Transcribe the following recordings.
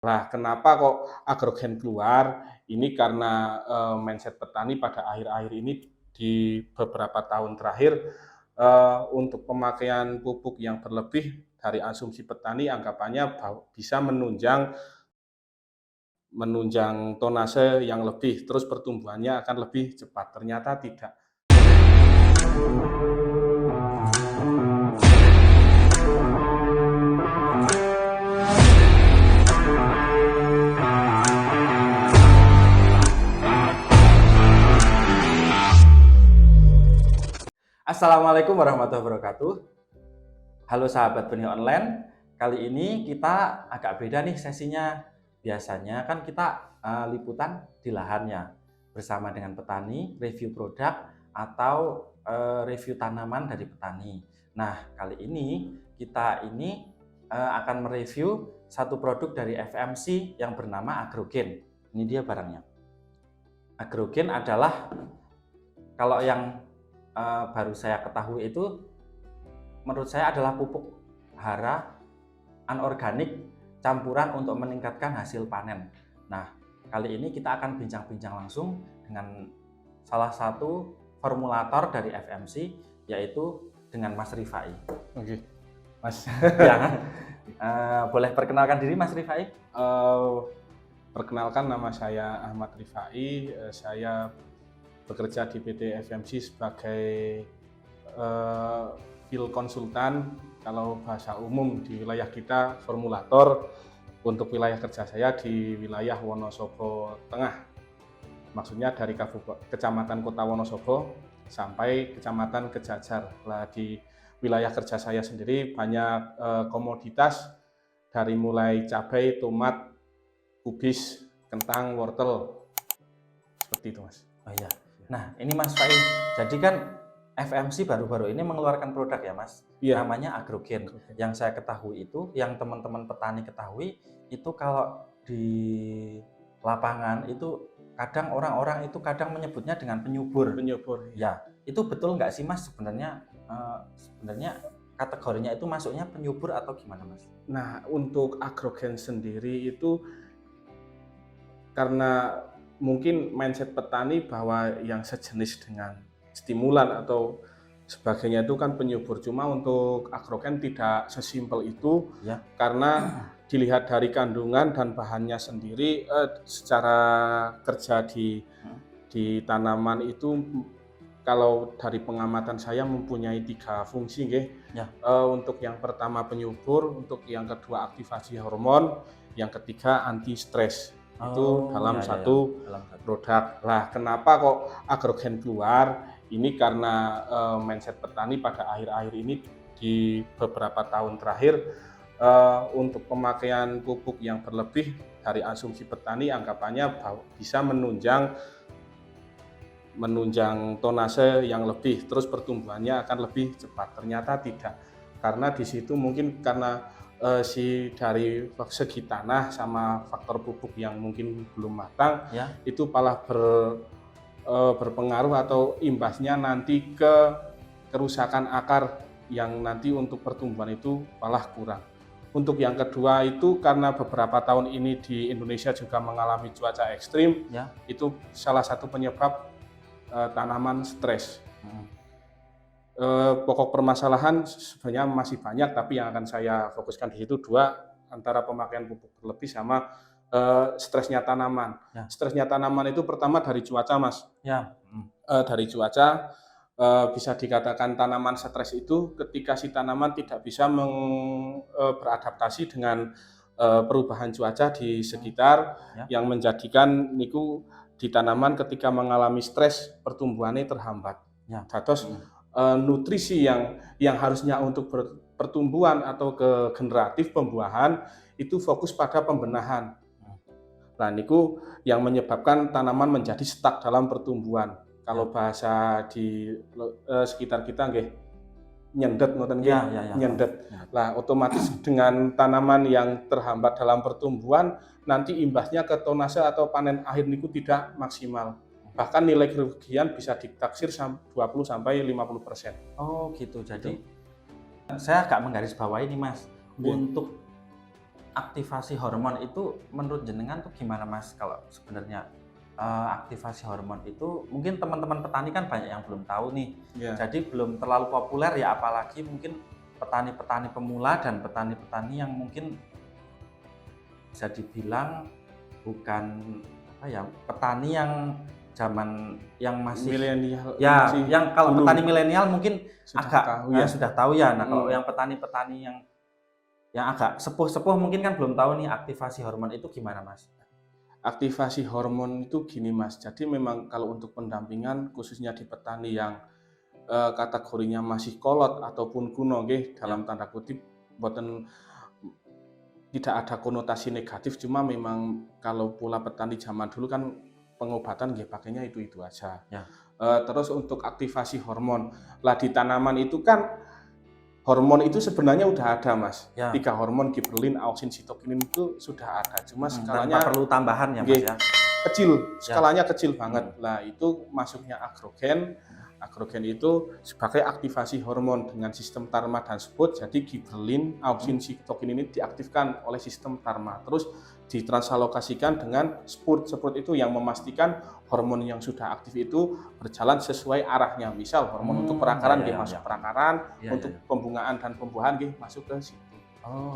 Lah, kenapa kok agrogen keluar? Ini karena mindset petani pada akhir-akhir ini di beberapa tahun terakhir untuk pemakaian pupuk yang berlebih dari asumsi petani anggapannya bisa menunjang tonase yang lebih, terus pertumbuhannya akan lebih cepat. Ternyata tidak. Assalamualaikum warahmatullahi wabarakatuh. Halo sahabat benih online. Kali ini kita agak beda nih sesinya. Biasanya kan kita liputan di lahannya bersama dengan petani, review produk atau review tanaman dari petani. Nah, kali ini kita akan mereview satu produk dari FMC yang bernama Agrogen. Ini dia barangnya. Agrogen adalah, kalau yang baru saya ketahui itu, menurut saya adalah pupuk hara anorganik campuran untuk meningkatkan hasil panen. Nah, kali ini kita akan bincang-bincang langsung dengan salah satu formulator dari FMC, yaitu dengan Mas Rifai. Oke, Mas. Ya, boleh perkenalkan diri Mas Rifai? Perkenalkan, nama saya Ahmad Rifai. Saya bekerja di PT FMC sebagai field konsultan, kalau bahasa umum di wilayah kita formulator. Untuk wilayah kerja saya di wilayah Wonosobo Tengah, maksudnya dari Kecamatan Kota Wonosobo sampai Kecamatan Kejajar. Nah, di wilayah kerja saya sendiri banyak komoditas, dari mulai cabai, tomat, kubis, kentang, wortel, seperti itu, Mas. Oh iya. Nah, ini Mas Fai, jadi kan FMC baru-baru ini mengeluarkan produk ya Mas, Iya. namanya Agrogen. Yang saya ketahui itu, yang teman-teman petani ketahui itu, kalau di lapangan itu kadang orang-orang itu kadang menyebutnya dengan penyubur. Ya, itu betul nggak sih Mas sebenarnya? Sebenarnya kategorinya itu masuknya penyubur atau gimana Mas? Nah, untuk Agrogen sendiri itu karena mungkin mindset petani bahwa yang sejenis dengan stimulan atau sebagainya itu kan penyubur. Cuma untuk Agrogen tidak sesimpel itu ya, karena dilihat dari kandungan dan bahannya sendiri, secara kerja di tanaman itu, kalau dari pengamatan saya mempunyai 3 fungsi, ya. Untuk yang pertama penyubur, untuk yang kedua aktivasi hormon, yang ketiga anti stres. Itu dalam satu produk. Lah, kenapa kok Agrogen keluar? Ini karena mindset petani pada akhir-akhir ini di beberapa tahun terakhir untuk pemakaian pupuk yang berlebih dari asumsi petani anggapannya bisa menunjang tonase yang lebih, terus pertumbuhannya akan lebih cepat. Ternyata tidak, karena di situ mungkin karena dari segi tanah sama faktor pupuk yang mungkin belum matang, itu malah berpengaruh atau imbasnya nanti ke kerusakan akar, yang nanti untuk pertumbuhan itu malah kurang. Untuk yang kedua itu karena beberapa tahun ini di Indonesia juga mengalami cuaca ekstrim, itu salah satu penyebab tanaman stres. Pokok permasalahan sebenarnya masih banyak, tapi yang akan saya fokuskan di situ 2, antara pemakaian pupuk berlebih sama stresnya tanaman. Stresnya tanaman itu pertama dari cuaca, Mas. Dari cuaca, bisa dikatakan tanaman stres itu ketika si tanaman tidak bisa beradaptasi dengan perubahan cuaca di sekitar, yang menjadikan niku di tanaman ketika mengalami stres pertumbuhannya terhambat. Terus nutrisi yang harusnya untuk pertumbuhan atau ke generatif pembuahan itu fokus pada pembenahan. Nah, niku yang menyebabkan tanaman menjadi stuck dalam pertumbuhan. Kalau bahasa di sekitar kita nggih, nyendet, ngoten nggih, nyendet. Lah, otomatis dengan tanaman yang terhambat dalam pertumbuhan, nanti imbasnya ke tonase atau panen akhir niku tidak maksimal. Bahkan nilai kerugian bisa ditaksir 20-50%. Oh gitu. Jadi saya agak menggarisbawahi ini Mas, untuk aktivasi hormon itu menurut jenengan tuh gimana Mas? Kalau sebenarnya aktivasi hormon itu mungkin teman-teman petani kan banyak yang belum tahu nih. Ya. Jadi belum terlalu populer ya, apalagi mungkin petani-petani pemula dan petani-petani yang mungkin bisa dibilang bukan apa ya, petani yang zaman yang masih Milenial ya, masih yang kalau dulu petani milenial mungkin sudah agak tahu ya. sudah tahu ya. Nah, kalau yang petani-petani yang agak sepuh-sepuh mungkin kan belum tahu nih aktivasi hormon itu gimana Mas? Aktivasi hormon itu gini Mas, jadi memang kalau untuk pendampingan khususnya di petani yang kategorinya masih kolot ataupun kuno nggih, dalam tanda kutip boten tidak ada konotasi negatif, cuma memang kalau pula petani zaman dulu kan pengobatan nggih pakainya itu aja. Ya. Terus untuk aktivasi hormon, lah di tanaman itu kan hormon itu sebenarnya udah ada Mas. Ya. 3 hormon giberlin, auksin, sitokinin itu sudah ada. Cuma Tanpa skalanya perlu tambahan ya Mas nggih, ya. kecil, skalanya kecil banget. Lah itu masuknya agrogen. Agrogen itu sebagai aktivasi hormon dengan sistem Tarma dan Spot. Jadi giberlin, auksin, sitokinin ini diaktifkan oleh sistem Tarma. Terus ditransalokasikan dengan Spot. Spot itu yang memastikan hormon yang sudah aktif itu berjalan sesuai arahnya. Misal hormon untuk perakaran masuk perakaran, untuk pembungaan dan pembuahan masuk ke situ.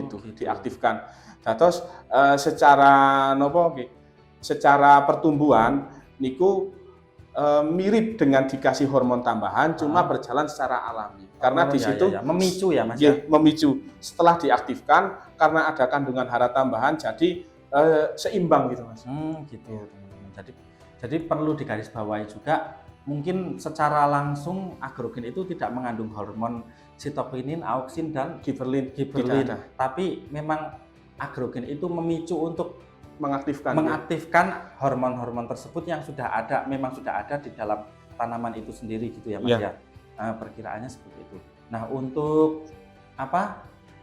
Gitu, diaktifkan. Nah, terus secara secara pertumbuhan niku mirip dengan dikasih hormon tambahan, cuma berjalan secara alami. Karena di situ memicu ya Mas ya. Memicu. Setelah diaktifkan karena ada kandungan hara tambahan, jadi seimbang gitu Mas. Gitu teman-teman. Jadi perlu digarisbawahi juga, mungkin secara langsung agrogen itu tidak mengandung hormon sitokinin, auksin dan giberlin. Tapi memang agrogen itu memicu untuk mengaktifkan hormon-hormon tersebut yang memang sudah ada di dalam tanaman itu sendiri gitu ya Mas ya. Perkiraannya seperti itu. Nah, untuk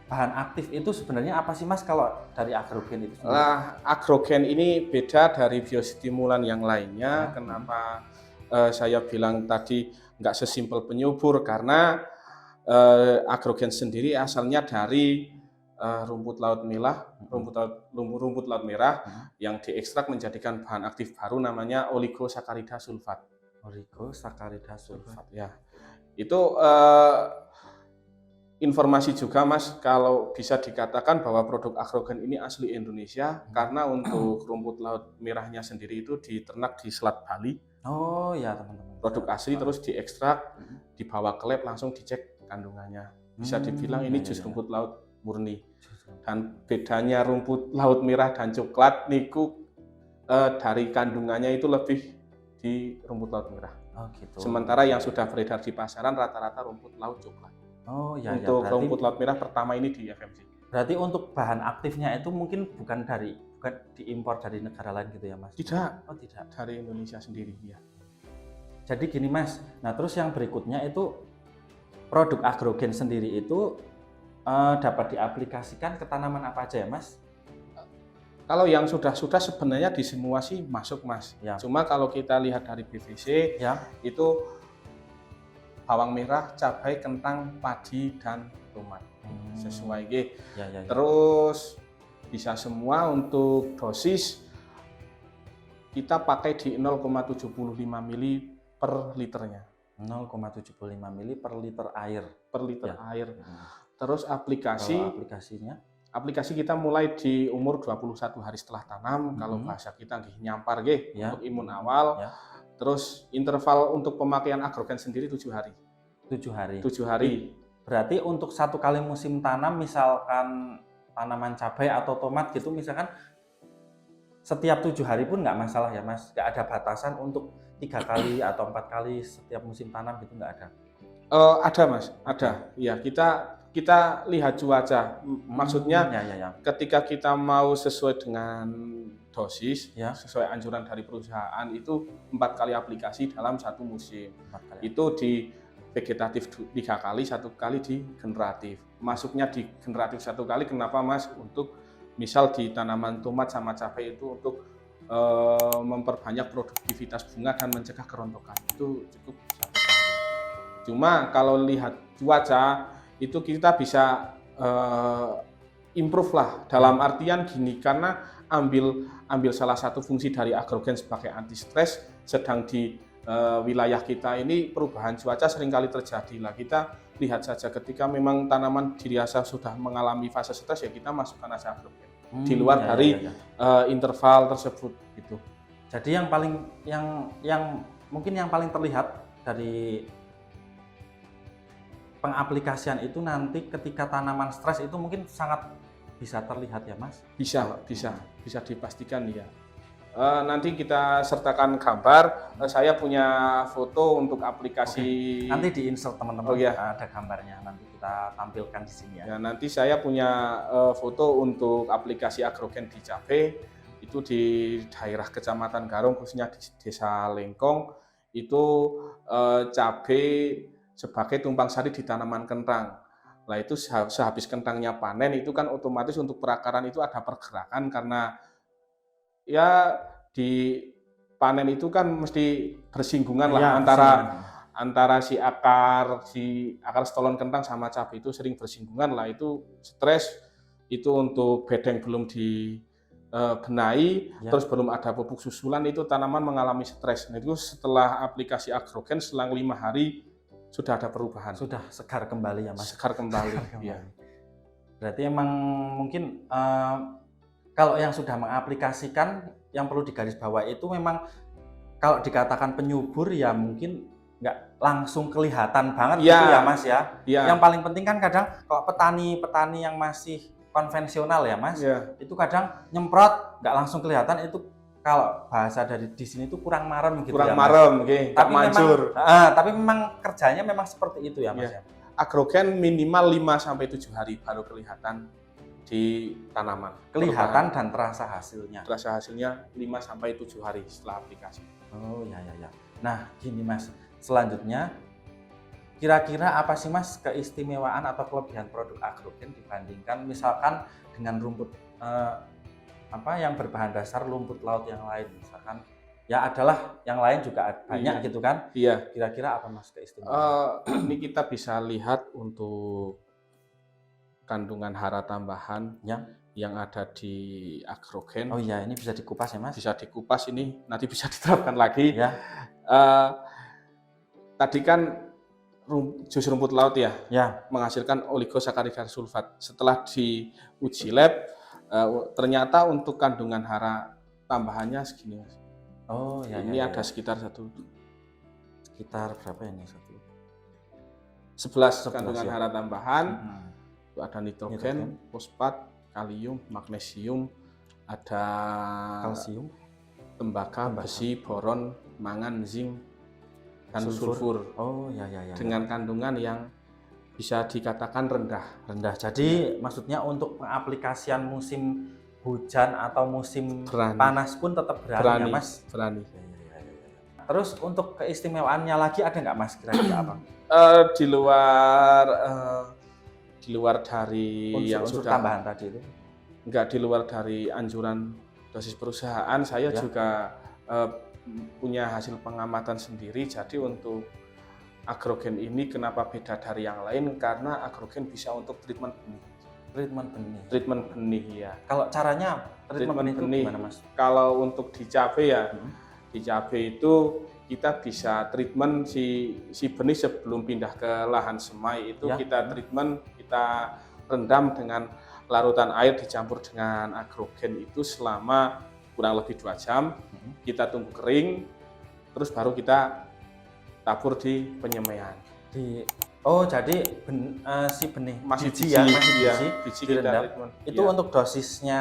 bahan aktif itu sebenarnya apa sih Mas kalau dari agrogen itu sendiri? Agrogen ini beda dari biostimulan yang lainnya. Kenapa saya bilang tadi nggak sesimpel penyubur, karena agrogen sendiri asalnya dari rumput laut merah yang diekstrak menjadikan bahan aktif baru namanya oligosakarida sulfat. Oligosakarida sulfat ya. Itu informasi juga Mas, kalau bisa dikatakan bahwa produk agrogen ini asli Indonesia, karena untuk rumput laut merahnya sendiri itu diternak di Selat Bali. Oh ya teman-teman. Produk asli terus diekstrak, dibawa ke lab langsung dicek kandungannya. Bisa dibilang ini jus rumput laut murni. Dan bedanya rumput laut merah dan coklat niku dari kandungannya itu lebih di rumput laut merah. Gitu. Sementara yang sudah beredar di pasaran rata-rata rumput laut coklat. Untuk rumput laut merah pertama ini di FMC. Berarti untuk bahan aktifnya itu mungkin bukan diimpor dari negara lain gitu ya Mas? Tidak. Tidak. Dari Indonesia sendiri ya. Jadi gini Mas, nah terus yang berikutnya itu produk agrogen sendiri itu dapat diaplikasikan ke tanaman apa aja ya Mas? Kalau yang sudah sebenarnya di semua sih masuk Mas. Cuma kalau kita lihat dari BVC itu bawang merah, cabai, kentang, padi dan tomat. Sesuai Terus bisa semua. Untuk dosis kita pakai di 0,75 mili per liternya. 0,75 mili per liter air. Per liter air. Terus aplikasi kita mulai di umur 21 hari setelah tanam. Kalau bahasa kita nyampar untuk imun awal. Terus interval untuk pemakaian agrogen sendiri 7 hari. 7 hari. 7 hari. Berarti untuk satu kali musim tanam, misalkan tanaman cabai atau tomat gitu, misalkan setiap 7 hari pun nggak masalah ya Mas? Nggak ada batasan untuk 3 kali atau 4 kali setiap musim tanam gitu, nggak ada? Ada Mas, ada. Ya, kita lihat cuaca. Maksudnya ketika kita mau sesuai dengan dosis, sesuai anjuran dari perusahaan itu 4 kali aplikasi dalam satu musim. Itu di vegetatif 3 kali, 1 kali di generatif. Masuknya di generatif 1 kali, kenapa Mas? Untuk misal di tanaman tomat sama cabai itu untuk memperbanyak produktivitas bunga dan mencegah kerontokan. Itu cukup 1 kali. Cuma kalau lihat cuaca itu kita bisa improve lah, dalam artian gini, karena ambil salah satu fungsi dari agrogen sebagai anti stres, sedang di wilayah kita ini perubahan cuaca seringkali terjadi lah. Kita lihat saja ketika memang tanaman dirasa sudah mengalami fase stres, ya kita masukkan aja agrogen di luar dari interval tersebut gitu. Jadi yang mungkin yang paling terlihat dari pengaplikasian itu nanti ketika tanaman stres itu mungkin sangat bisa terlihat ya Mas? Bisa dipastikan ya. Nanti kita sertakan gambar. Saya punya foto untuk aplikasi. Oke. Nanti di-insert teman-teman. Oh, ya. Ada gambarnya. Nanti kita tampilkan di sini ya. Ya, nanti saya punya foto untuk aplikasi agrogen di cabai. Itu di daerah Kecamatan Garung, khususnya di Desa Lengkong. Itu cabai sebagai tumpang sari di tanaman kentang. Nah, itu sehabis kentangnya panen itu kan otomatis untuk perakaran itu ada pergerakan, karena ya di panen itu kan mesti bersinggungan lah antara si akar stolon kentang sama cabai itu sering bersinggungan lah, itu stres. Itu untuk bedeng belum dibenahi, terus belum ada pupuk susulan, itu tanaman mengalami stres. Nah, itu setelah aplikasi agrogen selang 5 hari sudah ada perubahan. Sudah segar kembali ya Mas? Segar kembali. Ya. Berarti emang mungkin kalau yang sudah mengaplikasikan, yang perlu digarisbawahi itu memang kalau dikatakan penyubur ya mungkin nggak langsung kelihatan banget gitu ya Mas ya. Yang paling penting kan kadang kalau petani yang masih konvensional ya Mas, itu kadang nyemprot nggak langsung kelihatan, itu kalau bahasa dari di sini itu kurang marem gitu ya Mas. Tapi mancur. Tapi memang kerjanya memang seperti itu ya Mas ya. Agrogen minimal 5-7 hari baru kelihatan di tanaman. Kelihatan dan terasa hasilnya. Terasa hasilnya 5-7 hari setelah aplikasi. Oh ya. Nah gini Mas, selanjutnya kira-kira apa sih Mas keistimewaan atau kelebihan produk agrogen dibandingkan misalkan dengan rumput yang berbahan dasar rumput laut yang lain, misalkan ya adalah yang lain juga banyak gitu kan? Iya. Kira-kira apa Mas keistimewaan? Ini kita bisa lihat untuk kandungan hara tambahan yang ada di agrogen. Oh iya, ini bisa dikupas ya Mas? Bisa dikupas, ini nanti bisa diterapkan lagi. Ya. Tadi kan jus rumput laut ya, menghasilkan oligosakarida sulfat. Setelah diuji lab, ternyata untuk kandungan hara tambahannya segini Mas. Oh ya. Ini ada sekitar berapa ini? 11 kandungan hara tambahan. Itu ada nitrogen, fosfat, kalium, magnesium, ada kalsium, tembaga, besi, boron, mangan, zinc, dan sulfur. Oh ya. Dengan kandungan yang bisa dikatakan rendah. Jadi maksudnya untuk pengaplikasian musim hujan atau musim panas pun tetap berani ya Mas? Berani. Terus untuk keistimewaannya lagi ada nggak Mas kira-kira apa? Di luar dari yang sudah tambahan tadi itu? Enggak, di luar dari anjuran dosis perusahaan, saya juga punya hasil pengamatan sendiri. Jadi untuk agrogen ini kenapa beda dari yang lain, karena agrogen bisa untuk treatment benih. Treatment benih ya. Kalau caranya treatment benih gimana Mas? Kalau untuk di cabai ya, di cabai itu kita bisa treatment si benih sebelum pindah ke lahan semai itu kita treatment, kita rendam dengan larutan air dicampur dengan agrogen itu selama kurang lebih 2 jam. Kita tunggu kering, terus baru kita tabur di penyemaian. Jadi si benih masih biji direndam. Itu untuk dosisnya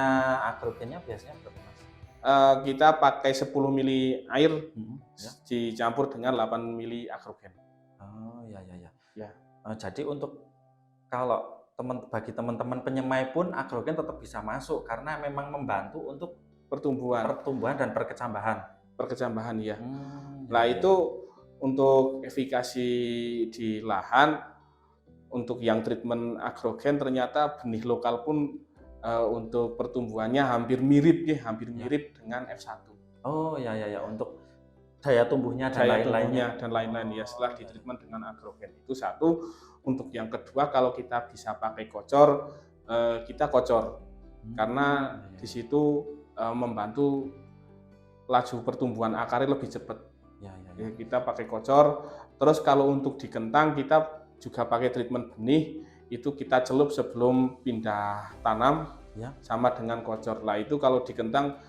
agrogennya biasanya berapa Mas? Kita pakai 10 mili air dicampur dengan 8 mili agrogen. Oh ya. Jadi untuk kalau bagi teman-teman penyemai pun agrogen tetap bisa masuk karena memang membantu untuk pertumbuhan dan perkecambahan ya. Itu untuk efikasi di lahan, untuk yang treatment agrogen ternyata benih lokal pun untuk pertumbuhannya hampir mirip dengan F1. Oh ya, untuk daya tumbuhnya dan lain-lain ya setelah ditreatment dengan agrogen. Itu satu. Untuk yang kedua, kalau kita bisa pakai kocor kita kocor karena di situ membantu laju pertumbuhan akarnya lebih cepat. Kita pakai kocor. Terus kalau untuk di kentang kita juga pakai treatment benih, itu kita celup sebelum pindah tanam sama dengan kocor. Lah itu kalau di kentang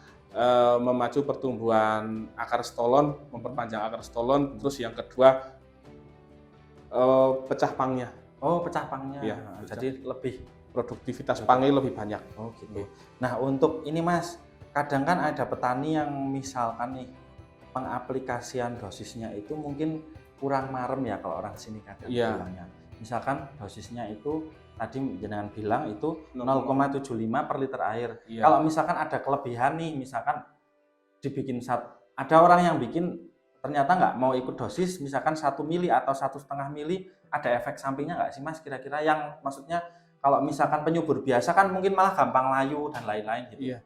memacu pertumbuhan akar stolon, memperpanjang akar stolon. Terus yang kedua pecah pangnya. Oh, pecah pangnya. Ya, jadi lebih produktivitas pangnya lebih banyak. Oh gitu. Nah untuk ini Mas, kadang kan ada petani yang misalkan nih pengaplikasian dosisnya itu mungkin kurang marem ya kalau orang sini kadang bilangnya. Misalkan dosisnya itu tadi jenengan bilang itu 0,75 per liter air. Kalau misalkan ada kelebihan nih, misalkan dibikin ada orang yang bikin ternyata nggak mau ikut dosis, misalkan 1 mili atau 1,5 mili, ada efek sampingnya nggak sih Mas kira-kira? Yang maksudnya kalau misalkan penyubur biasa kan mungkin malah gampang layu dan lain-lain gitu. Iya.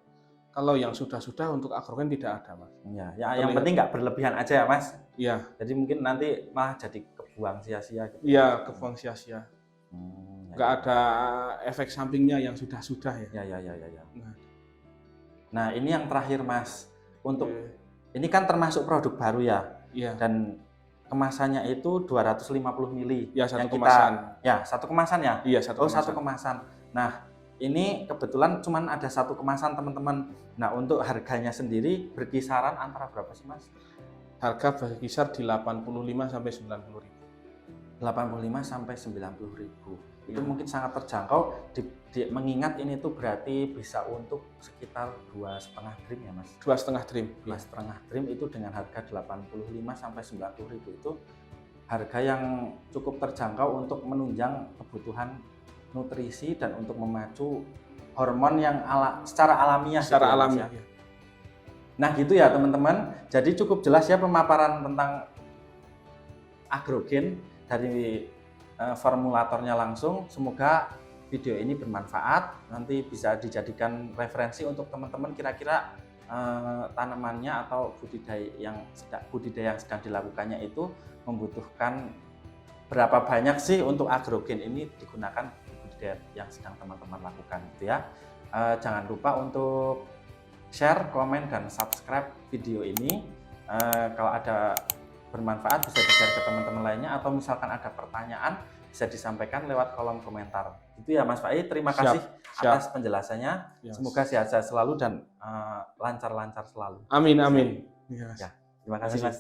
Kalau yang sudah-sudah untuk agrogen tidak ada Mas. Iya. Yang penting nggak berlebihan aja ya Mas. Iya. Jadi mungkin nanti malah jadi kebuang sia-sia gitu. Iya, kebuang sia-sia. Nggak ada efek sampingnya yang sudah-sudah ya. Ya. Nah ini yang terakhir Mas. Untuk ini kan termasuk produk baru ya. Iya. Dan kemasannya itu 250 mili. Ya, satu kemasan. Satu kemasan ya? Iya, satu kemasan. Satu kemasan. Nah, ini kebetulan cuma ada satu kemasan teman-teman. Nah, untuk harganya sendiri berkisaran antara berapa sih Mas? Harga berkisar di 85 sampai 90 ribu. 85 sampai 90 ribu. Itu mungkin sangat terjangkau, mengingat ini tuh berarti bisa untuk sekitar 2,5 trim ya Mas? 2,5 trim. 2,5 trim itu dengan harga 85 sampai 90 ribu itu harga yang cukup terjangkau untuk menunjang kebutuhan nutrisi dan untuk memacu hormon yang secara alamiah. Secara alamiah. Ya. Nah gitu ya teman-teman, jadi cukup jelas ya pemaparan tentang agrogen dari formulatornya langsung. Semoga video ini bermanfaat, nanti bisa dijadikan referensi untuk teman-teman kira-kira tanamannya atau budidaya yang sedang dilakukannya itu membutuhkan berapa banyak sih untuk agrogen ini digunakan di budidaya yang sedang teman-teman lakukan gitu ya. Jangan lupa untuk share, komen, dan subscribe video ini. Kalau ada bermanfaat bisa di-share ke teman-teman lainnya, atau misalkan ada pertanyaan bisa disampaikan lewat kolom komentar. Gitu ya Mas Faiz, terima kasih atas penjelasannya. Semoga sehat-sehat selalu dan lancar-lancar selalu. Amin. Ya, terima kasih Mas.